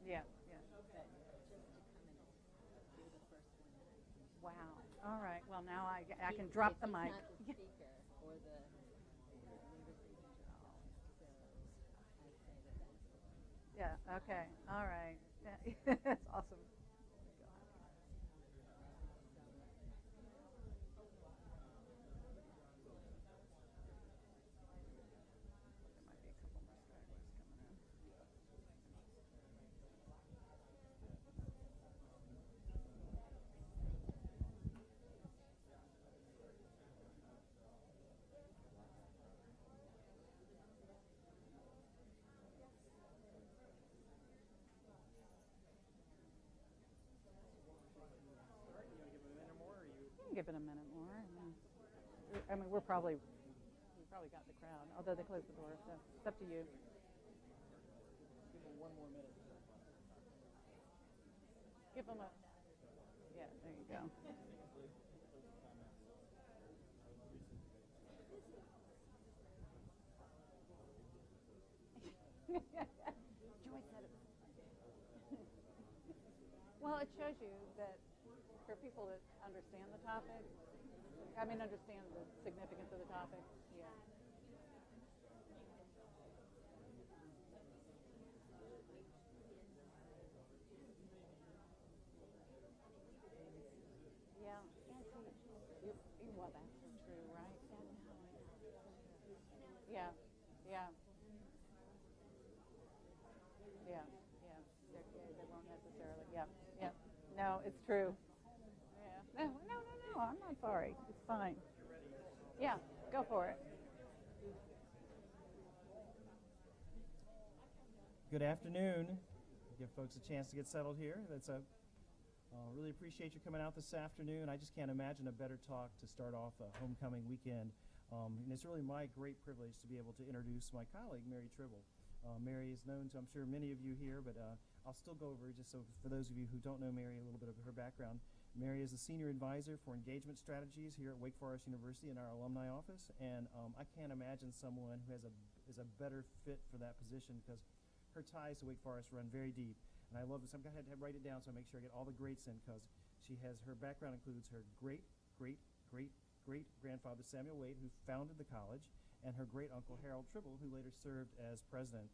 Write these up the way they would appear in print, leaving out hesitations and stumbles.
Yeah, yeah. Wow. All right. Well, now I can drop the mic. Not the speaker or the leader speaking job. So I say that's Yeah. Okay. All right. Yeah. That's awesome. There might be a couple more stragglers coming in. You can give it a minute more. I mean, we probably got the crowd, although they closed the door, so it's up to you. Give them 1 more minute. Give them a, yeah, there you go. Joy said it. Well, it shows you that for people that understand the topic, understand the significance of the topic, yeah. Yeah, well, that's so true, right? Yeah, yeah, yeah, yeah. They won't necessarily. Yeah, yeah. No, it's true. Yeah. No. I'm not sorry. It's fine. Yeah, go for it. Good afternoon. Give folks a chance to get settled here. Really appreciate you coming out this afternoon. I just can't imagine a better talk to start off a homecoming weekend. And it's really my great privilege to be able to introduce my colleague, Mary Tribble. Mary is known to, I'm sure, many of you here, but I'll still go over, just so for those of you who don't know Mary, a little bit of her background. Mary is the Senior Advisor for Engagement Strategies here at Wake Forest University in our alumni office, and I can't imagine someone who is a better fit for that position, because her ties to Wake Forest run very deep. And I love this. I had to write it down so I make sure I get all the greats in, because her background includes her great-great-great-great-grandfather Samuel Wade, who founded the college, and her great-uncle Harold Tribble, who later served as president.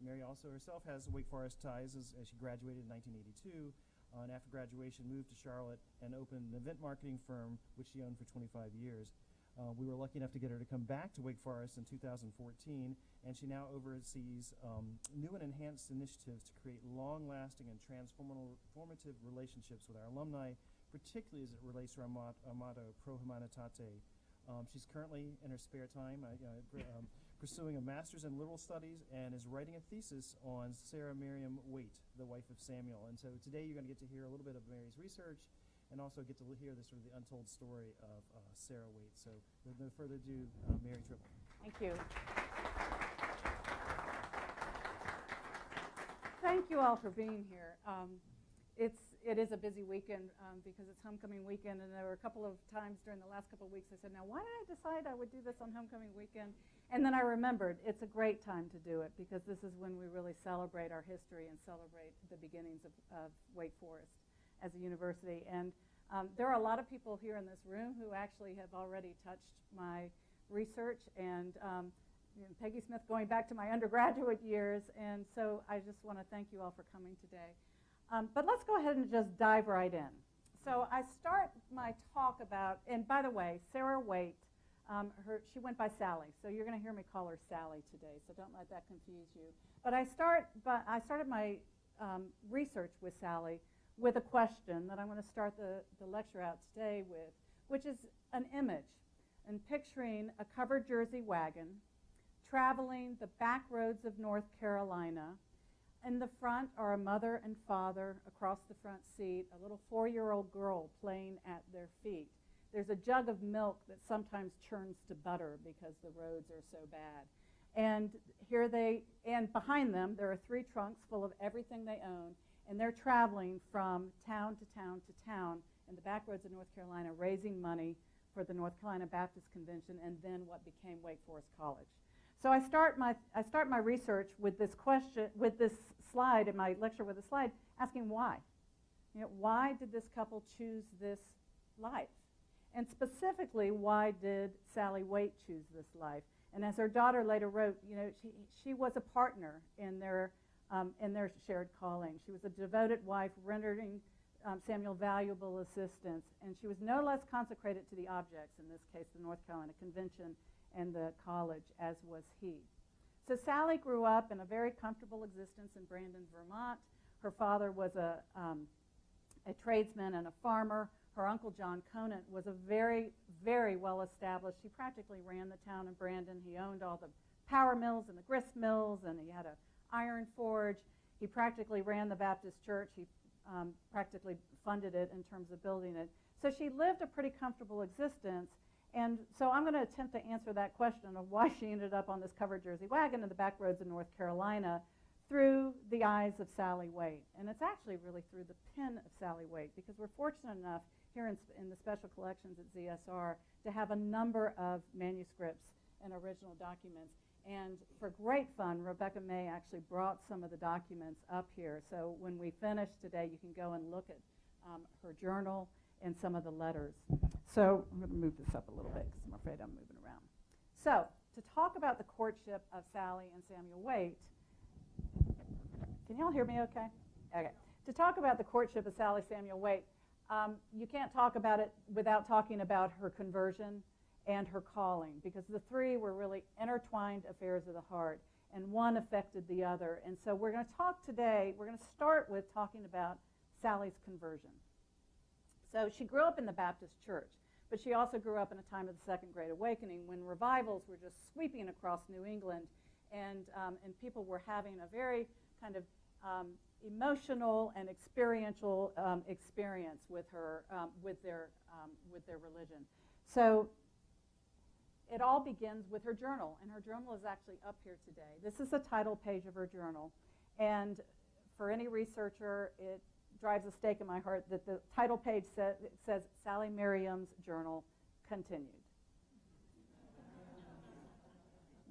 Mary also herself has Wake Forest ties as she graduated in 1982, and after graduation moved to Charlotte and opened an event marketing firm, which she owned for 25 years. We were lucky enough to get her to come back to Wake Forest in 2014, and she now oversees new and enhanced initiatives to create long-lasting and transformative relationships with our alumni, particularly as it relates to our motto, Pro Humanitate. She's currently, in her spare time, pursuing a master's in liberal studies and is writing a thesis on Sarah Merriam Waite, the wife of Samuel. And so today you're going to get to hear a little bit of Mary's research and also get to hear the sort of the untold story of Sarah Waite. So with no further ado, Mary Tribble. Thank you. Thank you all for being here. It is a busy weekend because it's homecoming weekend, and there were a couple of times during the last couple of weeks I said, now why did I decide I would do this on homecoming weekend? And then I remembered it's a great time to do it, because this is when we really celebrate our history and celebrate the beginnings of Wake Forest as a university. And there are a lot of people here in this room who actually have already touched my research, and Peggy Smith going back to my undergraduate years. And so I just want to thank you all for coming today. But let's go ahead and just dive right in. So I start my talk about, and by the way, Sarah Waite, she went by Sally, so you're going to hear me call her Sally today, so don't let that confuse you. But I started my research with Sally with a question that I'm going to start the lecture out today with, which is an image, and picturing a covered Jersey wagon traveling the back roads of North Carolina. In the front are a mother and father across the front seat, a little 4-year-old girl playing at their feet. There's a jug of milk that sometimes churns to butter because the roads are so bad. And behind them, there are 3 trunks full of everything they own, and they're traveling from town to town to town in the back roads of North Carolina, raising money for the North Carolina Baptist Convention and then what became Wake Forest College. So I start my research with this question, with this slide in my lecture with a slide, asking why. Why did this couple choose this life? And specifically, why did Sally Waite choose this life? And as her daughter later wrote, she was a partner in their shared calling. She was a devoted wife, rendering Samuel valuable assistance, and she was no less consecrated to the objects, in this case the North Carolina Convention and the college, as was he. So Sally grew up in a very comfortable existence in Brandon, Vermont. Her father was a tradesman and a farmer. Her uncle, John Conant, was a very, very well-established. He practically ran the town of Brandon. He owned all the power mills and the grist mills, and he had an iron forge. He practically ran the Baptist church. He practically funded it in terms of building it. So she lived a pretty comfortable existence. And so I'm going to attempt to answer that question of why she ended up on this covered Jersey wagon in the back roads of North Carolina through the eyes of Sally Waite. And it's actually really through the pen of Sally Waite, because we're fortunate enough here in the special collections at ZSR to have a number of manuscripts and original documents. And for great fun, Rebecca May actually brought some of the documents up here. So when we finish today, you can go and look at her journal and some of the letters. So I'm going to move this up a little bit because I'm afraid I'm moving around. So to talk about the courtship of Sally and Samuel Waite, can y'all hear me okay? Okay. To talk about the courtship of Sally Samuel Waite, you can't talk about it without talking about her conversion and her calling, because the three were really intertwined affairs of the heart, and one affected the other. And so we're going to talk today, we're going to start with talking about Sally's conversion. So she grew up in the Baptist church, but she also grew up in a time of the Second Great Awakening when revivals were just sweeping across New England, and people were having a very kind of emotional and experiential experience with their religion. So it all begins with her journal, and her journal is actually up here today. This is the title page of her journal, and for any researcher, it drives a stake in my heart that the title page says Sally Merriam's Journal Continued.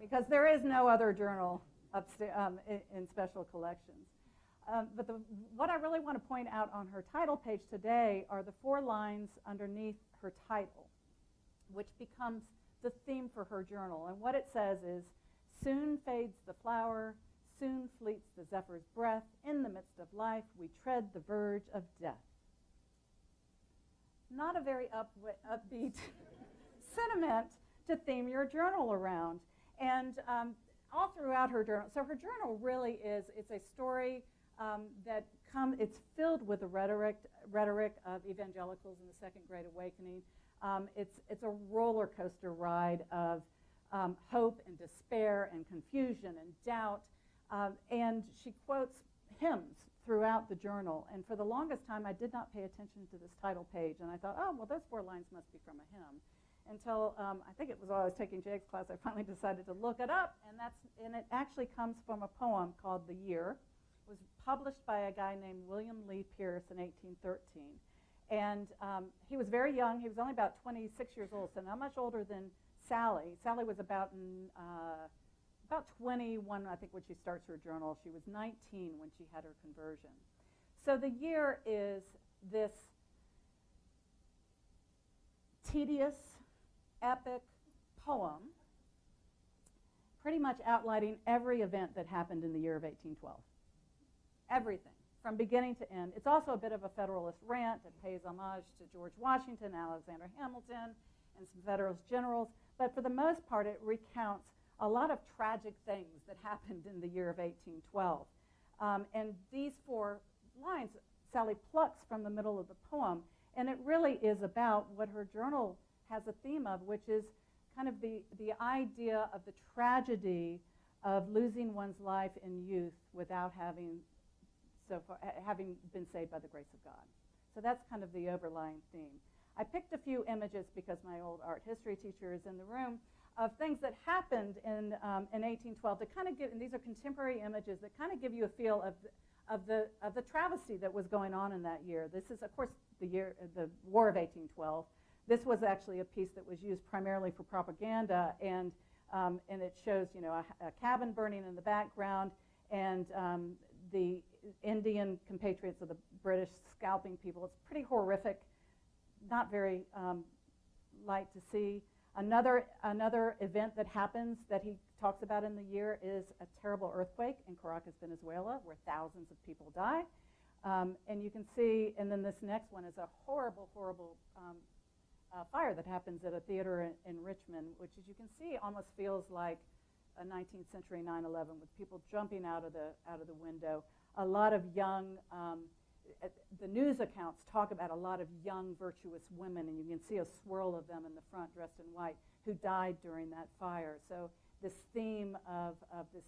Because there is no other journal in special collections. But what I really want to point out on her title page today are the 4 lines underneath her title, which becomes the theme for her journal. And what it says is, soon fades the flower, soon fleets the zephyr's breath, in the midst of life we tread the verge of death. Not a very upbeat sentiment to theme your journal around. And all throughout her journal, so her journal really is, it's a story it's filled with the rhetoric of evangelicals in the Second Great Awakening. It's a roller coaster ride of hope and despair and confusion and doubt. And she quotes hymns throughout the journal. And for the longest time, I did not pay attention to this title page. And I thought, oh, well, those 4 lines must be from a hymn. Until I think it was while I was taking Jake's class, I finally decided to look it up. And it actually comes from a poem called The Year. It was published by a guy named William Lee Pierce in 1813. And he was very young. He was only about 26 years old, so not much older than Sally. Sally was about 21, I think, when she starts her journal. She was 19 when she had her conversion. So The Year is this tedious, epic poem, pretty much outlining every event that happened in the year of 1812. Everything, from beginning to end. It's also a bit of a Federalist rant. It pays homage to George Washington, Alexander Hamilton, and some Federalist generals. But for the most part, it recounts a lot of tragic things that happened in the year of 1812. And these 4 lines, Sally plucks from the middle of the poem, and it really is about what her journal has a theme of, which is kind of the idea of the tragedy of losing one's life in youth without having been saved by the grace of God. So that's kind of the overlying theme. I picked a few images because my old art history teacher is in the room, of things that happened in 1812 to kind of give, and these are contemporary images that kind of give you a feel of the travesty that was going on in that year. This is, of course, the War of 1812. This was actually a piece that was used primarily for propaganda, and And it shows, a cabin burning in the background, and the Indian compatriots of the British scalping people. It's pretty horrific, not very light to see. Another event that happens that he talks about in the year is a terrible earthquake in Caracas, Venezuela, where thousands of people die. And you can see, and then this next one is a horrible, horrible fire that happens at a theater in Richmond, which, as you can see, almost feels like a 19th century 9/11 with people jumping out of the window. A lot of young, the news accounts talk about a lot of young, virtuous women, and you can see a swirl of them in the front dressed in white who died during that fire. So this theme of this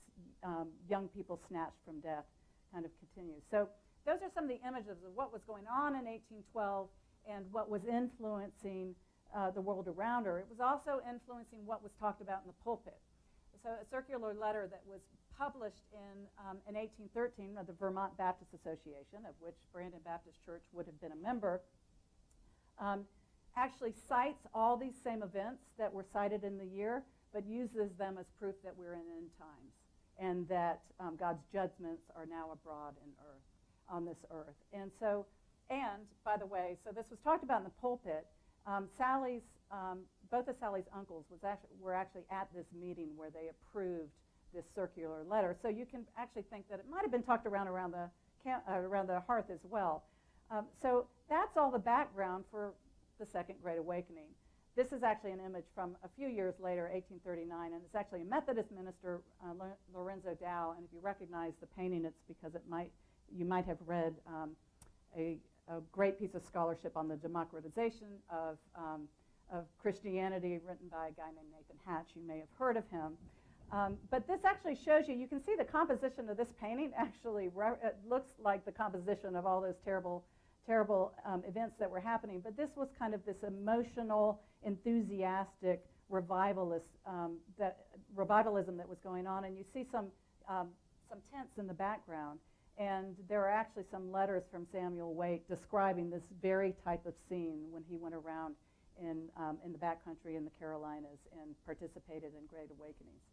young people snatched from death kind of continues. So those are some of the images of what was going on in 1812 and what was influencing the world around her. It was also influencing what was talked about in the pulpit. So a circular letter that was published in 1813 of the Vermont Baptist Association, of which Brandon Baptist Church would have been a member, actually cites all these same events that were cited in the year, but uses them as proof that we're in end times and that God's judgments are now abroad on this earth. And so, and by the way, so this was talked about in the pulpit. Both of Sally's uncles were actually at this meeting where they approved this circular letter. So you can actually think that it might have been talked around the hearth as well. So that's all the background for the Second Great Awakening. This is actually an image from a few years later, 1839, and it's actually a Methodist minister, Lorenzo Dow. And if you recognize the painting, it's because you might have read a great piece of scholarship on the democratization of Christianity written by a guy named Nathan Hatch. You may have heard of him. But this actually shows you can see the composition of this painting actually it looks like the composition of all those terrible events that were happening. But this was kind of this emotional, enthusiastic revivalism that was going on. And you see some tents in the background. And there are actually some letters from Samuel Waite describing this very type of scene when he went around in the backcountry in the Carolinas and participated in Great Awakenings.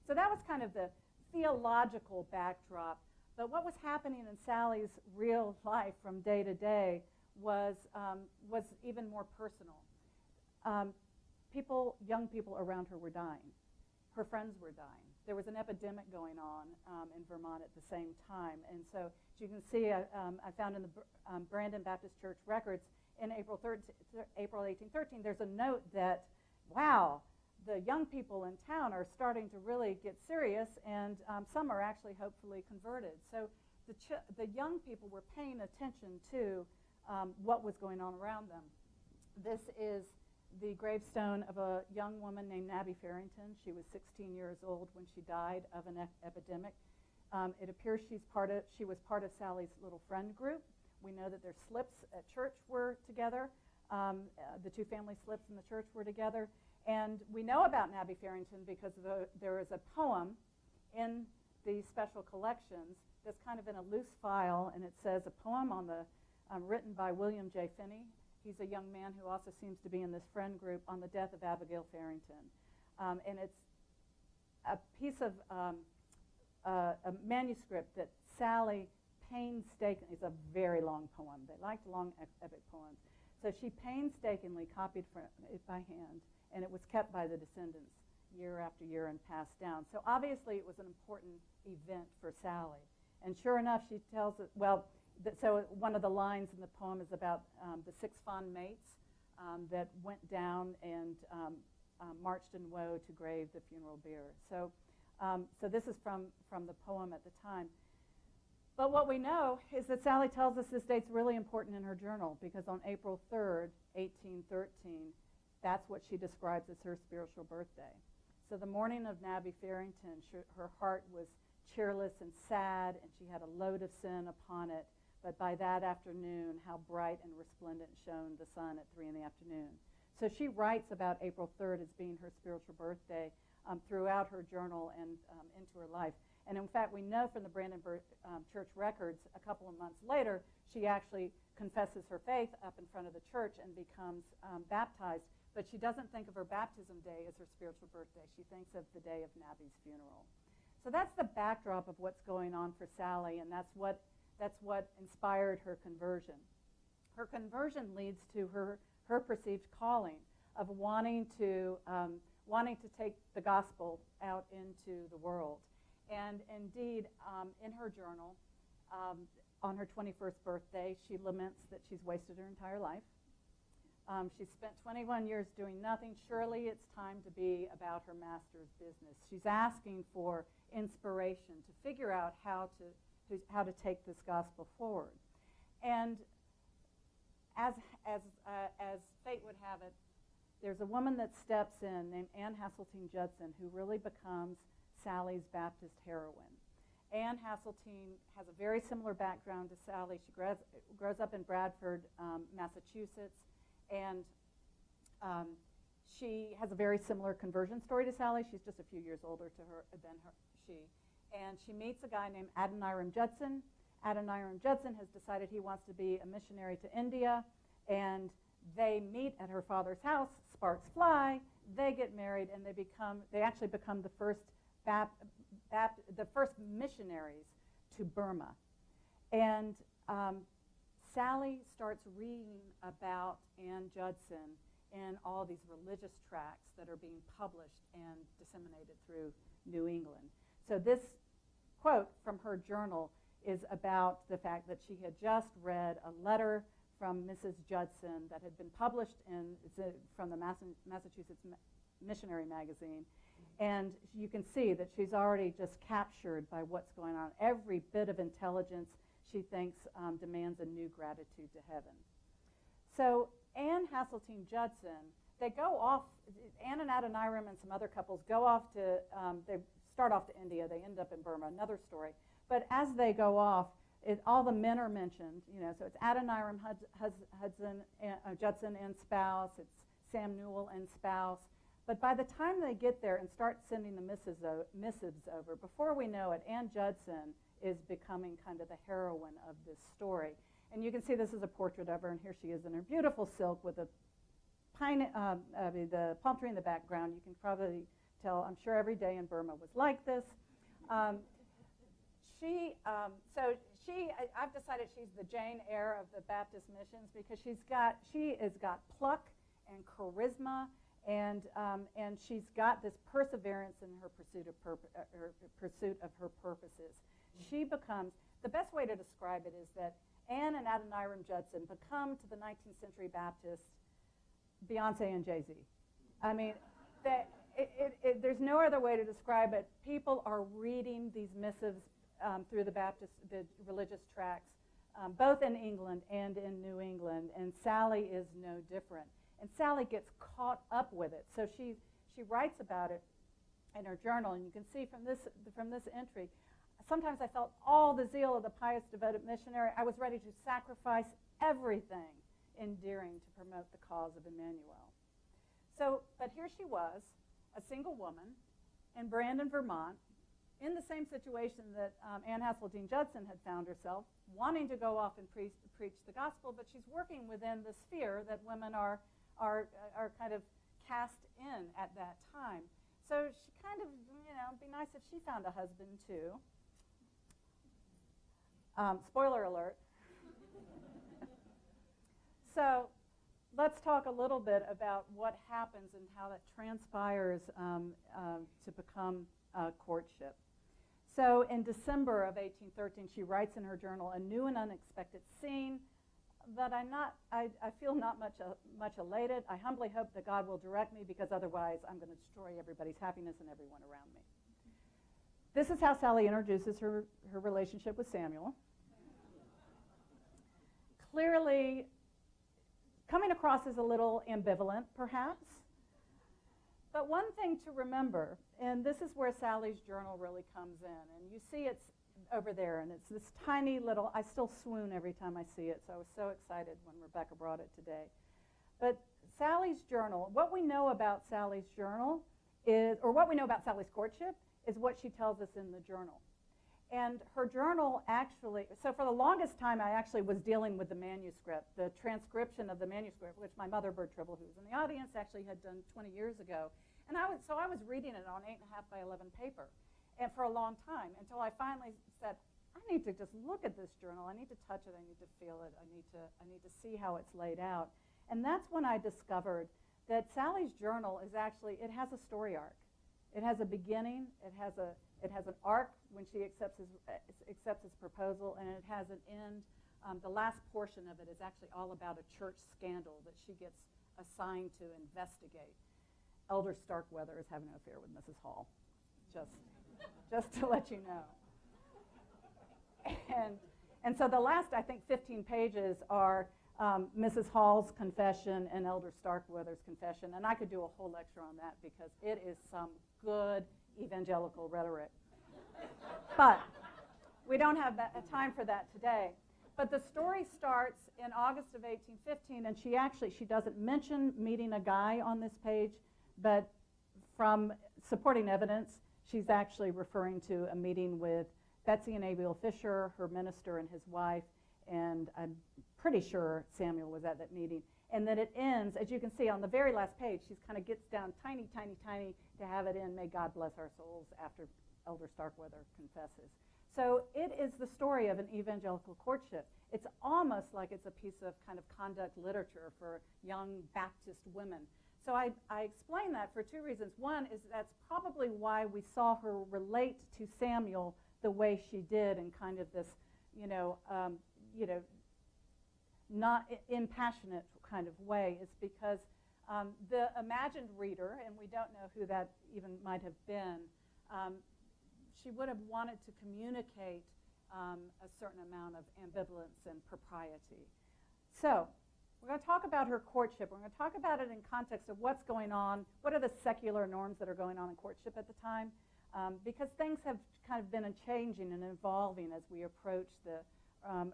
So that was kind of the theological backdrop. But what was happening in Sally's real life from day to day was even more personal. Young people around her were dying. Her friends were dying. There was an epidemic going on in Vermont at the same time. And so, as you can see, I found in the Brandon Baptist Church records in April 1813, there's a note that, wow, the young people in town are starting to really get serious, and some are actually hopefully converted. So the young people were paying attention to what was going on around them. This is the gravestone of a young woman named Nabby Farrington. She was 16 years old when she died of an epidemic. It appears she was part of Sally's little friend group. We know that their slips at church were together. The two family slips in the church were together. And we know about Nabby Farrington because there is a poem in the special collections that's kind of in a loose file, and it says a poem written by William J. Finney. He's a young man who also seems to be in this friend group on the death of Abigail Farrington. And it's a piece of a manuscript that Sally painstakingly, it's a very long poem. They liked long epic poems. So she painstakingly copied it by hand, and it was kept by the descendants year after year and passed down. So obviously it was an important event for Sally. And sure enough, she tells it, so one of the lines in the poem is about the 6 fond mates that went down and marched in woe to grave the funeral bier. So this is from the poem at the time. But what we know is that Sally tells us this date's really important in her journal, because on April 3rd, 1813, that's what she describes as her spiritual birthday. So the morning of Nabby Farrington, her heart was cheerless and sad, and she had a load of sin upon it. But by that afternoon, how bright and resplendent shone the sun at 3 in the afternoon. So she writes about April 3rd as being her spiritual birthday throughout her journal and into her life. And in fact, we know from the Brandon Church records, a couple of months later, she actually confesses her faith up in front of the church and becomes baptized. but she doesn't think of her baptism day as her spiritual birthday. She thinks of the day of Nabby's funeral. So that's the backdrop of what's going on for Sally, and that's what inspired her conversion. Her conversion leads to her perceived calling of wanting to take the gospel out into the world. And indeed, in her journal, on her 21st birthday, she laments that she's wasted her entire life. She's spent 21 years doing nothing. Surely it's time to be about her master's business. She's asking for inspiration to figure out how to take this gospel forward. And as fate would have it, there's a woman that steps in named Anne Hasseltine Judson who really becomes Sally's Baptist heroine. Anne Hasseltine has a very similar background to Sally. She grows up in Bradford, Massachusetts, and she has a very similar conversion story to Sally. She's just a few years older than she. And she meets a guy named Adoniram Judson. Adoniram Judson has decided he wants to be a missionary to India, and they meet at her father's house. Sparks fly. They get married, and they actually become the first missionaries to Burma. And Sally starts reading about Anne Judson in all these religious tracts that are being published and disseminated through New England. So this quote from her journal is about the fact that she had just read a letter from Mrs. Judson that had been published from the Massachusetts Missionary Magazine. And you can see that she's already just captured by what's going on. Every bit of intelligence she thinks demands a new gratitude to heaven. So Anne Hasseltine Judson, they go off, Anne and Adoniram and some other couples go off to, they start off to India, they end up in Burma, another story. But as they go off, all the men are mentioned, so it's Adoniram Judson and spouse, it's Sam Newell and spouse. But by the time they get there and start sending the missives over, before we know it, Anne Judson is becoming kind of the heroine of this story. And you can see this is a portrait of her, and here she is in her beautiful silk with the palm tree in the background. You can probably tell, I'm sure every day in Burma was like this. I've decided she's the Jane Eyre of the Baptist missions because she has got pluck and charisma, and she's got this perseverance in her pursuit of her purposes. She becomes, the best way to describe it is that Anne and Adoniram Judson become to the 19th century Baptists Beyonce and Jay-Z. I mean, there's no other way to describe it. People are reading these missives through the religious tracts, both in England and in New England, and Sally is no different. And Sally gets caught up with it. So she writes about it in her journal, and you can see from this entry, sometimes I felt all the zeal of the pious, devoted missionary. I was ready to sacrifice everything endearing to promote the cause of Emmanuel. So, but here she was, a single woman in Brandon, Vermont, in the same situation that Anne Hasseltine Judson had found herself, wanting to go off and preach the gospel, but she's working within the sphere that women are kind of cast in at that time. So she kind of, it'd be nice if she found a husband too. Spoiler alert. So let's talk a little bit about what happens and how that transpires to become courtship. So in December of 1813, she writes in her journal, "A new and unexpected scene, but I feel not much elated. I humbly hope that God will direct me, because otherwise I'm going to destroy everybody's happiness and everyone around me." This is how Sally introduces her relationship with Samuel. Clearly coming across as a little ambivalent, perhaps. But one thing to remember, and this is where Sally's journal really comes in, and you see it's over there, and it's this tiny little, I still swoon every time I see it, so I was so excited when Rebecca brought it today. But Sally's journal, what we know about Sally's journal is, or what we know about Sally's courtship, is what she tells us in the journal. And her journal actually, so for the longest time I actually was dealing with the manuscript, the transcription of the manuscript, which my mother, Bird Tribble, who's in the audience, actually had done 20 years ago. And I was reading it on 8.5 by 11 paper, and for a long time, until I finally said, I need to just look at this journal. I need to touch it. I need to feel it. I need to see how it's laid out. And that's when I discovered that Sally's journal is actually, it has a story arc. It has a beginning. It has an arc when she accepts his proposal, and it has an end. The last portion of it is actually all about a church scandal that she gets assigned to investigate. Elder Starkweather is having an affair with Mrs. Hall, just to let you know. And so the last, I think, 15 pages are Mrs. Hall's confession and Elder Starkweather's confession. And I could do a whole lecture on that because it is some good evangelical rhetoric. But we don't have time for that today. But the story starts in August of 1815, and she doesn't mention meeting a guy on this page, but from supporting evidence, she's actually referring to a meeting with Betsy and Abiel Fisher, her minister and his wife, and I'm pretty sure Samuel was at that meeting. And then it ends, as you can see on the very last page, she kind of gets down tiny, tiny, tiny to have it in, may God bless our souls, after Elder Starkweather confesses. So it is the story of an evangelical courtship. It's almost like it's a piece of kind of conduct literature for young Baptist women. So I explain that for two reasons. One is that's probably why we saw her relate to Samuel the way she did in kind of this, not impassionate kind of way. Is because the imagined reader, and we don't know who that even might have been, she would have wanted to communicate a certain amount of ambivalence and propriety. So we're going to talk about her courtship. We're going to talk about it in context of what's going on, what are the secular norms that are going on in courtship at the time, because things have kind of been changing and evolving as we approach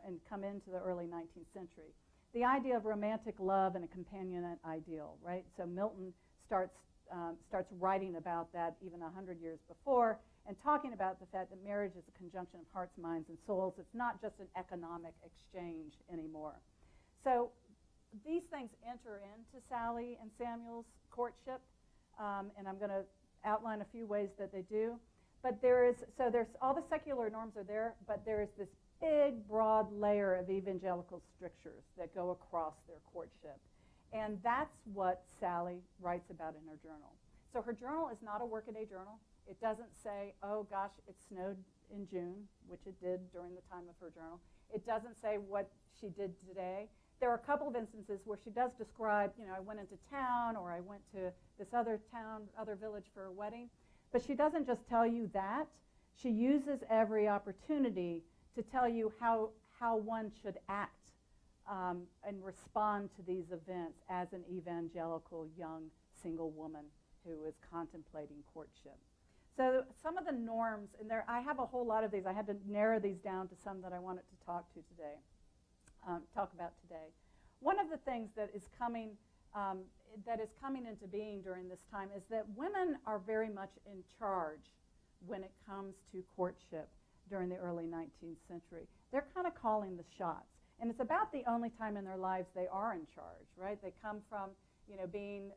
and come into the early 19th century. The idea of romantic love and a companionate ideal, right? So Milton starts writing about that even 100 years before, and talking about the fact that marriage is a conjunction of hearts, minds, and souls. It's not just an economic exchange anymore. So these things enter into Sally and Samuel's courtship, and I'm going to outline a few ways that they do. But there's all the secular norms are there, but there is this big, broad layer of evangelical strictures that go across their courtship. And that's what Sally writes about in her journal. So her journal is not a workaday journal. It doesn't say, oh gosh, it snowed in June, which it did during the time of her journal. It doesn't say what she did today. There are a couple of instances where she does describe, I went into town, or I went to this other town, other village for a wedding. But she doesn't just tell you that. She uses every opportunity to tell you how one should act and respond to these events as an evangelical young single woman who is contemplating courtship. So some of the norms, and I have a whole lot of these. I had to narrow these down to some that I wanted to talk about today. One of the things that is coming into being during this time is that women are very much in charge when it comes to courtship during the early 19th century. They're kind of calling the shots. And it's about the only time in their lives they are in charge, right? They come from being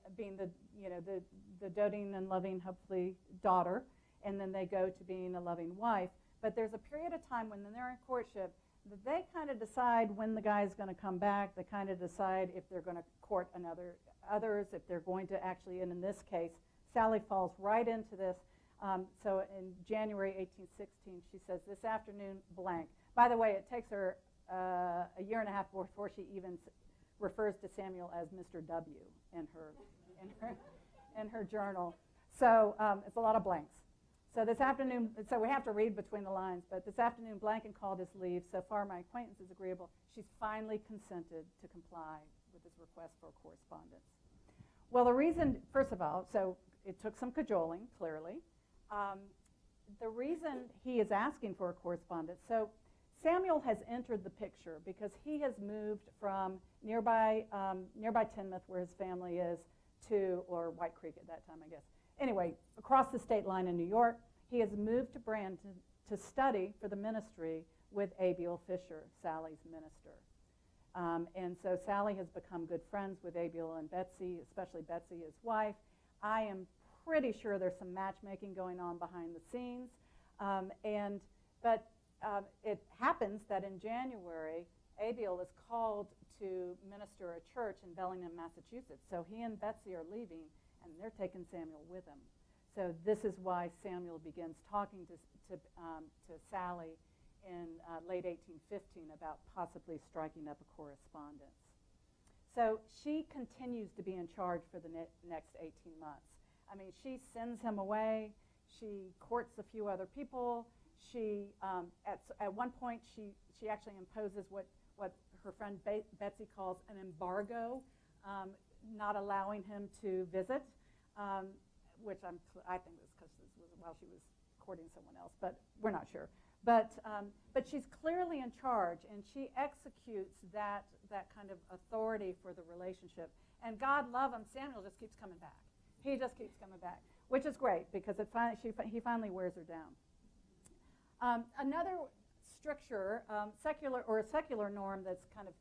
the doting and loving, hopefully, daughter, and then they go to being a loving wife. But there's a period of time when they're in courtship that they kind of decide when the guy's going to come back. They kind of decide if they're going to court others, if they're going to actually, and in this case, Sally falls right into this. So in January 1816, she says, this afternoon, blank. By the way, it takes her a year and a half before she even refers to Samuel as Mr. W in her journal. So it's a lot of blanks. So this afternoon, so we have to read between the lines, but this afternoon Blanken called his leave. So far my acquaintance is agreeable. She's finally consented to comply with his request for correspondence. Well, the reason, first of all, so it took some cajoling, clearly. The reason he is asking for a correspondence, so Samuel has entered the picture because he has moved from nearby Tinmouth, where his family is, or White Creek at that time, I guess. Anyway, across the state line in New York, he has moved to Brandon to study for the ministry with Abiel Fisher, Sally's minister. And so Sally has become good friends with Abiel and Betsy, especially Betsy, his wife. I am pretty sure there's some matchmaking going on behind the scenes. But it happens that in January, Abiel is called to minister a church in Bellingham, Massachusetts. So he and Betsy are leaving, and they're taking Samuel with them. So this is why Samuel begins talking to Sally in late 1815 about possibly striking up a correspondence. So she continues to be in charge for the next 18 months. I mean, she sends him away. She courts a few other people. She, at one point, she actually imposes what her friend Betsy calls an embargo, not allowing him to visit, which I think was because this was while she was courting someone else, but we're not sure. But she's clearly in charge, and she executes that kind of authority for the relationship. And God love him, Samuel just keeps coming back. He just keeps coming back, which is great because he finally wears her down. Another stricture, secular norm that's kind of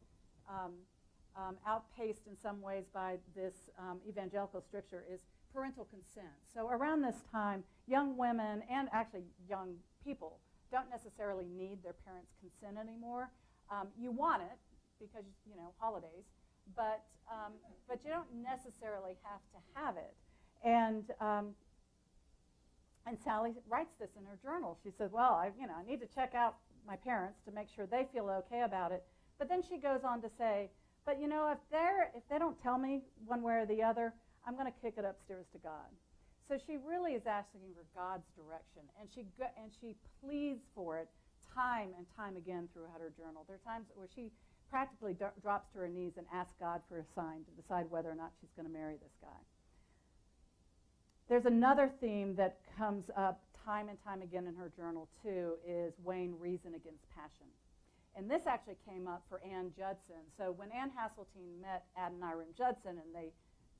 outpaced in some ways by this evangelical stricture is parental consent. So around this time, young women and actually young people don't necessarily need their parents' consent anymore. You want it because, holidays, but you don't necessarily have to have it. And Sally writes this in her journal. She says, well, I need to check out my parents to make sure they feel okay about it. But then she goes on to say, but if they don't tell me one way or the other, I'm going to kick it upstairs to God. So she really is asking for God's direction, and she pleads for it time and time again throughout her journal. There are times where she practically drops to her knees and asks God for a sign to decide whether or not she's going to marry this guy. There's another theme that comes up time and time again in her journal, too, is weighing reason against passion. And this actually came up for Anne Judson. So when Anne Hasseltine met Adoniram Judson, and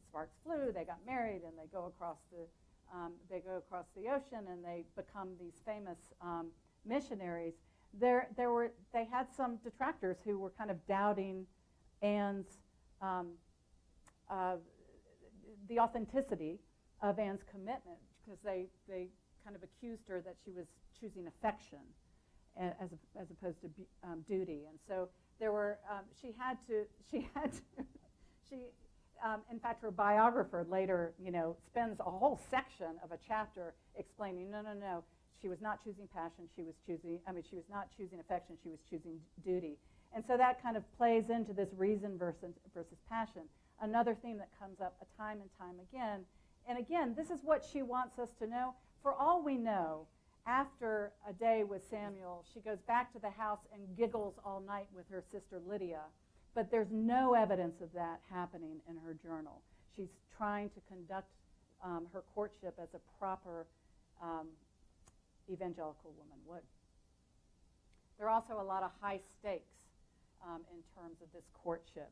sparks flew, they got married, and they go across the ocean, and they become these famous missionaries. They had some detractors who were kind of doubting Anne's the authenticity of Anne's commitment, because they kind of accused her that she was choosing affection as opposed to duty. And so there were in fact, her biographer later spends a whole section of a chapter explaining no, she was not choosing passion, she was not choosing affection, she was choosing duty. And so that kind of plays into this reason versus passion. Another theme that comes up time and time again. And again, this is what she wants us to know. For all we know, after a day with Samuel, she goes back to the house and giggles all night with her sister Lydia. But there's no evidence of that happening in her journal. She's trying to conduct her courtship as a proper evangelical woman would. There are also a lot of high stakes in terms of this courtship.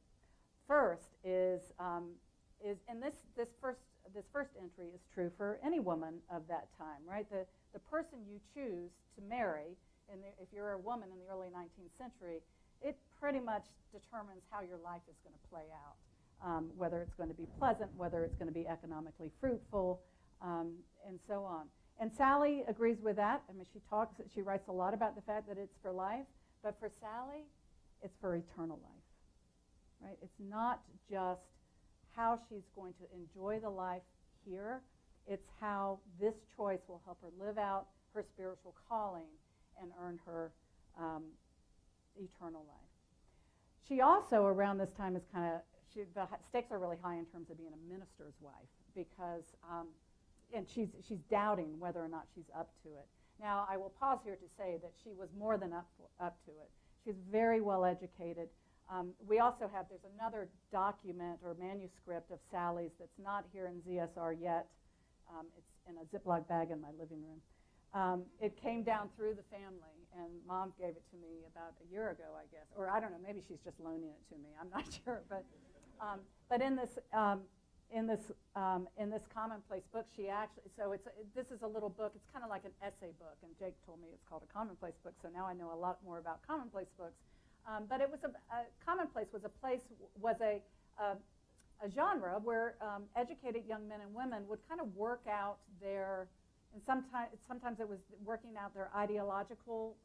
First is and this first entry is true for any woman of that time, right? The person you choose to marry, if you're a woman in the early 19th century, it pretty much determines how your life is going to play out, whether it's going to be pleasant, whether it's going to be economically fruitful, and so on. And Sally agrees with that. I mean, she writes a lot about the fact that it's for life, but for Sally, it's for eternal life, right? It's not just how she's going to enjoy the life here. It's how this choice will help her live out her spiritual calling and earn her eternal life. She also, around this time, is the stakes are really high in terms of being a minister's wife, because, and she's doubting whether or not she's up to it. Now, I will pause here to say that she was more than up to it. She's very well educated. We also have, there's another document or manuscript of Sally's that's not here in ZSR yet. It's in a Ziploc bag in my living room. It came down through the family, and Mom gave it to me about a year ago, I guess. Or I don't know, maybe she's just loaning it to me. I'm not sure. But in in this commonplace book, she actually, so this is a little book. It's kind of like an essay book, and Jake told me it's called a commonplace book, so now I know a lot more about commonplace books. But it was commonplace was a genre where educated young men and women would kind of work out their, and sometimes it was working out their ideological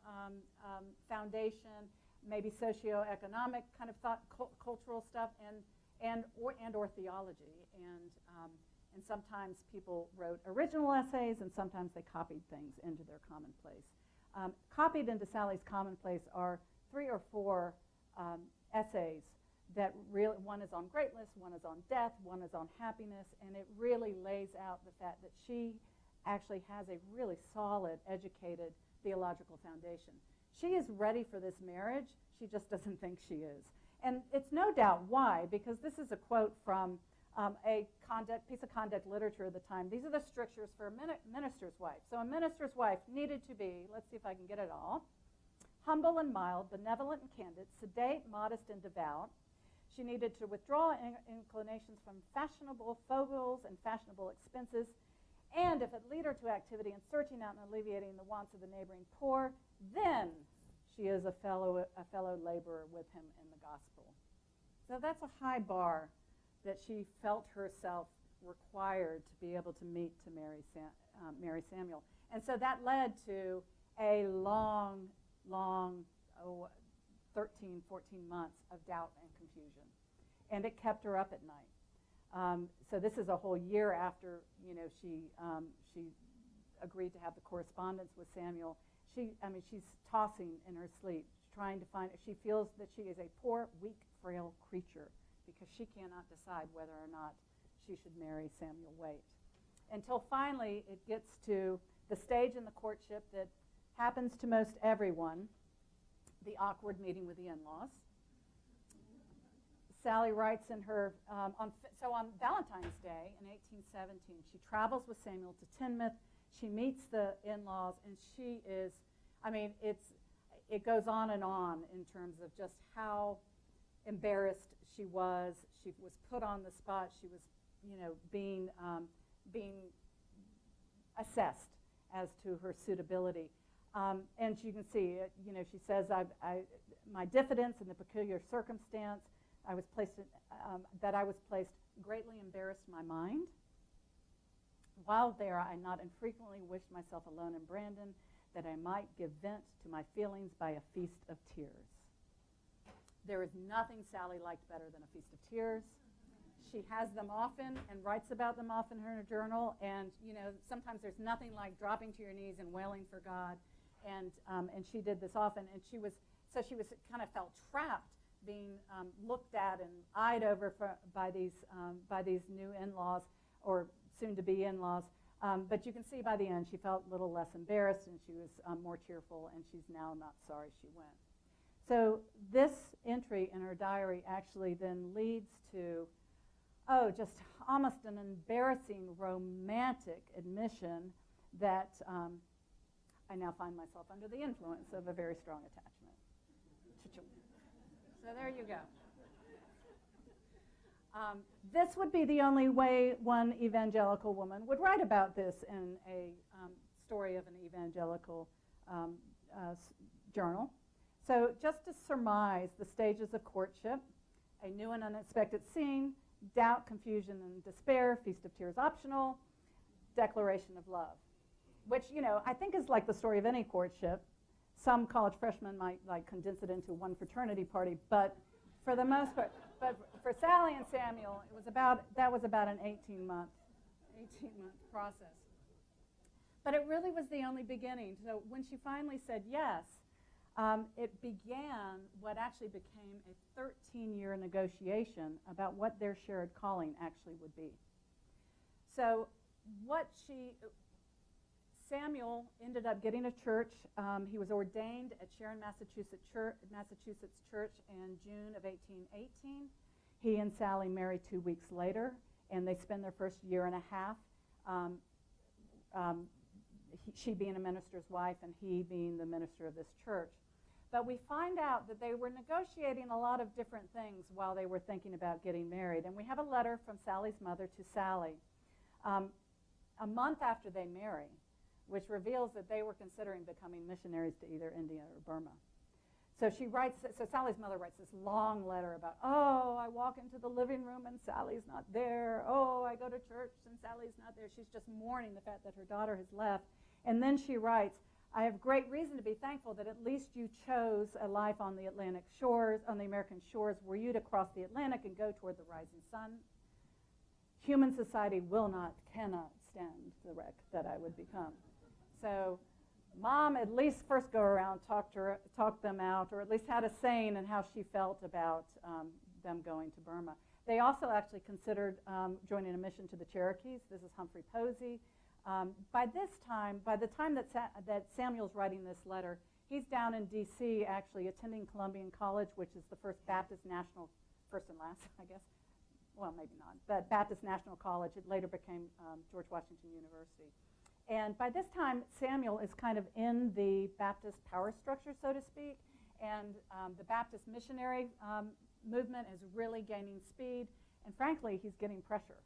foundation, maybe socioeconomic kind of thought, cultural stuff, and or theology, and sometimes people wrote original essays, and sometimes they copied things into their commonplace. Copied into Sally's commonplace are 3 or 4 essays that really, one is on greatness, one is on death, one is on happiness, and it really lays out the fact that she actually has a really solid, educated theological foundation. She is ready for this marriage. She just doesn't think she is. And it's no doubt why, because this is a quote from a piece of conduct literature of the time. These are the strictures for a minister's wife. So a minister's wife needed to be, let's see if I can get it all, humble and mild, benevolent and candid, sedate, modest, and devout. She needed to withdraw inclinations from fashionable foibles and fashionable expenses, and if it lead her to activity in searching out and alleviating the wants of the neighboring poor, then she is a fellow laborer with him in the gospel. So that's a high bar that she felt herself required to be able to meet to marry Samuel. And so that led to a long, 13, 14 months of doubt and confusion. And it kept her up at night. So this is a whole year after, she agreed to have the correspondence with Samuel. She's tossing in her sleep, trying to find, she feels that she is a poor, weak, frail creature because she cannot decide whether or not she should marry Samuel Waite. Until finally it gets to the stage in the courtship that happens to most everyone, the awkward meeting with the in-laws. Sally writes in her, on Valentine's Day in 1817, she travels with Samuel to Teignmouth. She meets the in-laws, and she is, it goes on in terms of just how embarrassed she was. She was put on the spot. She was, being assessed as to her suitability. And you can see, she says, my diffidence in the peculiar circumstance that I was placed greatly embarrassed my mind. While there, I not infrequently wished myself alone in Brandon, that I might give vent to my feelings by a feast of tears. There is nothing Sally liked better than a feast of tears. She has them often and writes about them often in her journal. And sometimes there's nothing like dropping to your knees and wailing for God. And she did this often. And she was kind of felt trapped, being looked at and eyed over by these new in-laws or soon-to-be in-laws. But you can see by the end she felt a little less embarrassed, and she was more cheerful, and she's now not sorry she went. So this entry in her diary actually then leads to, just almost an embarrassing romantic admission that I now find myself under the influence of a very strong attachment. So there you go. This would be the only way one evangelical woman would write about this in a story of an evangelical journal. So just to surmise the stages of courtship, a new and unexpected scene, doubt, confusion, and despair, feast of tears optional, declaration of love, which, I think is like the story of any courtship. Some college freshmen might condense it into one fraternity party, but for the most part, but for Sally and Samuel, that was about an 18-month process. But it really was the only beginning. So when she finally said yes, it began what actually became a 13-year negotiation about what their shared calling actually would be. So Samuel ended up getting a church. He was ordained at Sharon, Massachusetts Church in June of 1818. He and Sally married 2 weeks later, and they spend their first year and a half, she being a minister's wife and he being the minister of this church. But we find out that they were negotiating a lot of different things while they were thinking about getting married. And we have a letter from Sally's mother to Sally a month after they marry, which reveals that they were considering becoming missionaries to either India or Burma. So Sally's mother writes this long letter about, oh, I walk into the living room and Sally's not there. Oh, I go to church and Sally's not there. She's just mourning the fact that her daughter has left. And then she writes, I have great reason to be thankful that at least you chose a life on the Atlantic shores, on the American shores, were you to cross the Atlantic and go toward the rising sun. Human society cannot stand the wreck that I would become. So Mom at least first go around, talked them out, or at least had a saying in how she felt about them going to Burma. They also actually considered joining a mission to the Cherokees. This is Humphrey Posey. By the time that Samuel's writing this letter, he's down in D.C. actually attending Columbian College, which is the first Baptist national, first and last, I guess. Well, maybe not, but Baptist National College. It later became George Washington University. And by this time, Samuel is kind of in the Baptist power structure, so to speak, and the Baptist missionary movement is really gaining speed, and frankly, he's getting pressure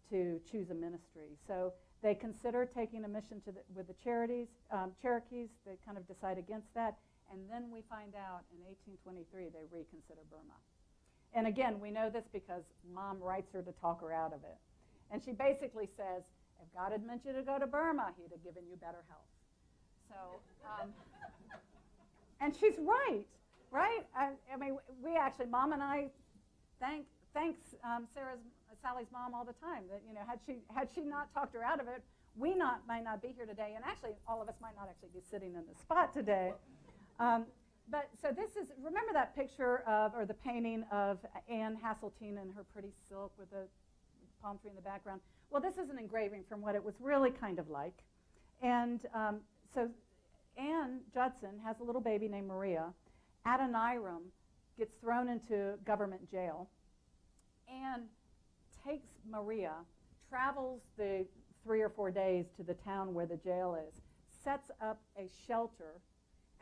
to choose a ministry. So they consider taking a mission with the Cherokees. They kind of decide against that, and then we find out in 1823 they reconsider Burma. And again, we know this because Mom writes her to talk her out of it. And she basically says, if God had meant you to go to Burma, he'd have given you better health. So, and she's right? I mean, we actually, Mom and I thanks Sally's mom all the time. That, you know, had she not talked her out of it, we might not be here today, and actually all of us might not actually be sitting in this spot today. But so this is, remember that picture or the painting of Anne Hasseltine in her pretty silk with a palm tree in the background? Well, this is an engraving from what it was really kind of like. And so Anne Judson has a little baby named Maria. Adoniram gets thrown into government jail. Anne takes Maria, travels the 3 or 4 days to the town where the jail is, sets up a shelter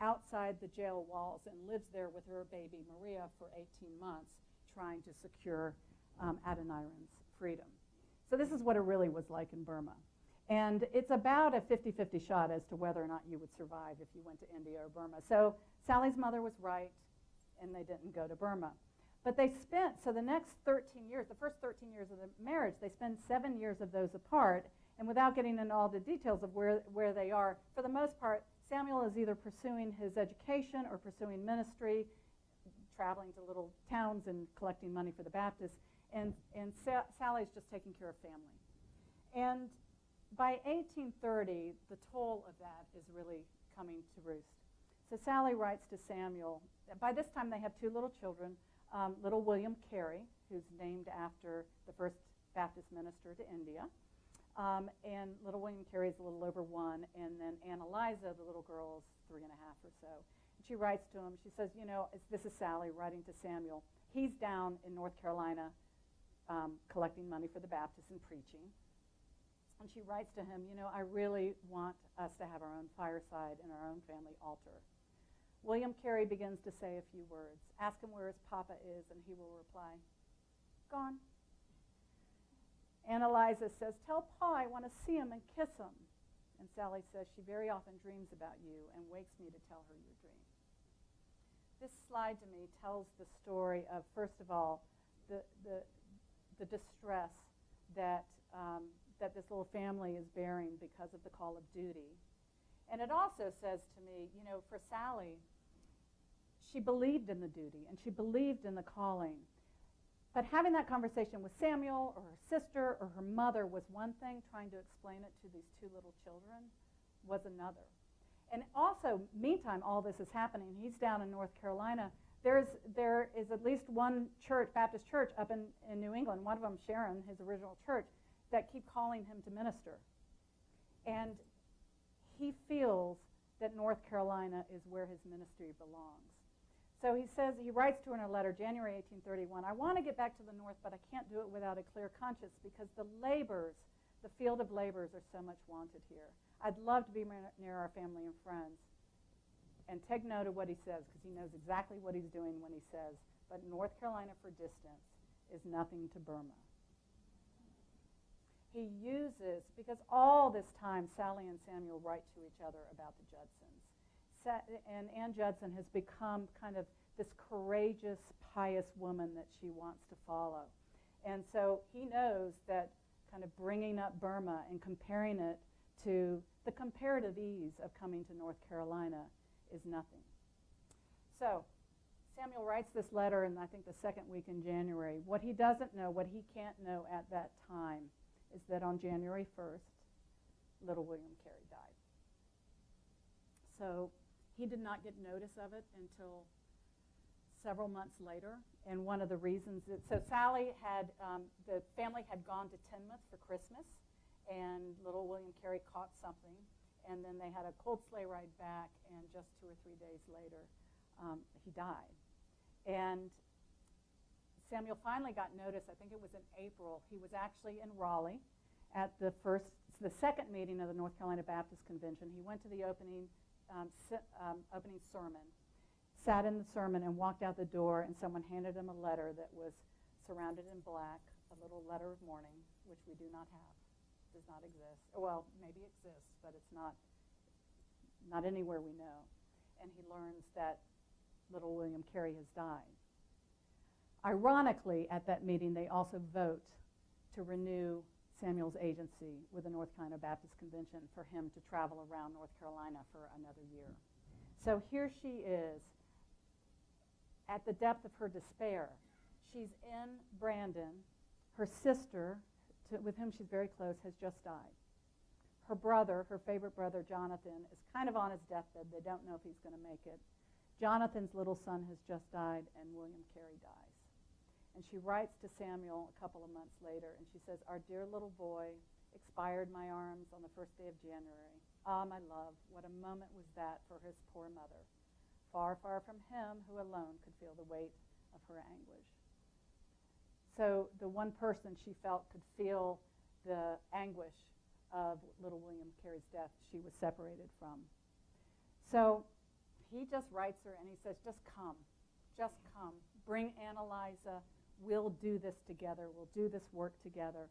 outside the jail walls and lives there with her baby Maria for 18 months, trying to secure Adoniram's freedom. So this is what it really was like in Burma. And it's about a 50-50 shot as to whether or not you would survive if you went to India or Burma. So Sally's mother was right, and they didn't go to Burma. But they spent, so the next 13 years, the first 13 years of the marriage, they spend 7 years of those apart. And without getting into all the details of where they are, for the most part, Samuel is either pursuing his education or pursuing ministry, traveling to little towns and collecting money for the Baptists. And Sally's just taking care of family. And by 1830, the toll of that is really coming to roost. So Sally writes to Samuel. By this time, they have 2 little children, little William Carey, who's named after the first Baptist minister to India. And little William Carey is a little over 1. And then Anne Eliza, the little girl, is 3 and a half or so. And she writes to him. She says, you know, this is Sally writing to Samuel. He's down in North Carolina collecting money for the Baptists and preaching. And she writes to him, you know, I really want us to have our own fireside and our own family altar. William Carey begins to say a few words. Ask him where his papa is, and he will reply, gone. Anne Eliza says, tell Pa I want to see him and kiss him. And Sally says she very often dreams about you and wakes me to tell her your dream. This slide to me tells the story of, first of all, the distress that this little family is bearing because of the call of duty. And it also says to me, you know, for Sally, she believed in the duty and she believed in the calling. But having that conversation with Samuel or her sister or her mother was one thing. Trying to explain it to these 2 little children was another. And also, meantime, all this is happening. He's down in North Carolina. There is at least one church, Baptist church, up in New England, one of them, Sharon, his original church, that keep calling him to minister. And he feels that North Carolina is where his ministry belongs. So he says, he writes to her in a letter, January 1831, I want to get back to the north, but I can't do it without a clear conscience because the field of labors are so much wanted here. I'd love to be near our family and friends. and take note of what he says, because he knows exactly what he's doing when he says, but North Carolina for distance is nothing to Burma. He uses, because all this time Sally and Samuel write to each other about the Judsons. And Ann Judson has become kind of this courageous, pious woman that she wants to follow. And so he knows that kind of bringing up Burma and comparing it to the comparative ease of coming to North Carolina is nothing. So Samuel writes this letter in, I think, the second week in January. What he doesn't know, what he can't know at that time, is that on January 1st, little William Carey died. So he did not get notice of it until several months later. And one of the reasons that, so Sally had, the family had gone to Teignmouth for Christmas, and little William Carey caught something, and then they had a cold sleigh ride back, and just 2 or 3 days later, he died. And Samuel finally got notice, I think it was in April. He was actually in Raleigh at the second meeting of the North Carolina Baptist Convention. He went to the opening sermon, sat in the sermon, and walked out the door, and someone handed him a letter that was surrounded in black, a little letter of mourning, which we do not have, does not exist. Well, maybe exists, but it's not anywhere we know. And he learns that little William Carey has died. Ironically, at that meeting, they also vote to renew Samuel's agency with the North Carolina Baptist Convention for him to travel around North Carolina for another year. So here she is at the depth of her despair. She's in Brandon. Her sister, with whom she's very close, has just died. Her brother, her favorite brother, Jonathan, is kind of on his deathbed. They don't know if he's going to make it. Jonathan's little son has just died, and William Carey dies. And she writes to Samuel a couple of months later, and she says, "Our dear little boy expired in my arms on the first day of January. Ah, my love, what a moment was that for his poor mother. Far, far from him who alone could feel the weight of her anguish." So the one person she felt could feel the anguish of little William Carey's death, she was separated from. So he just writes her, and he says, just come. Bring Annalisa. We'll do this together. We'll do this work together.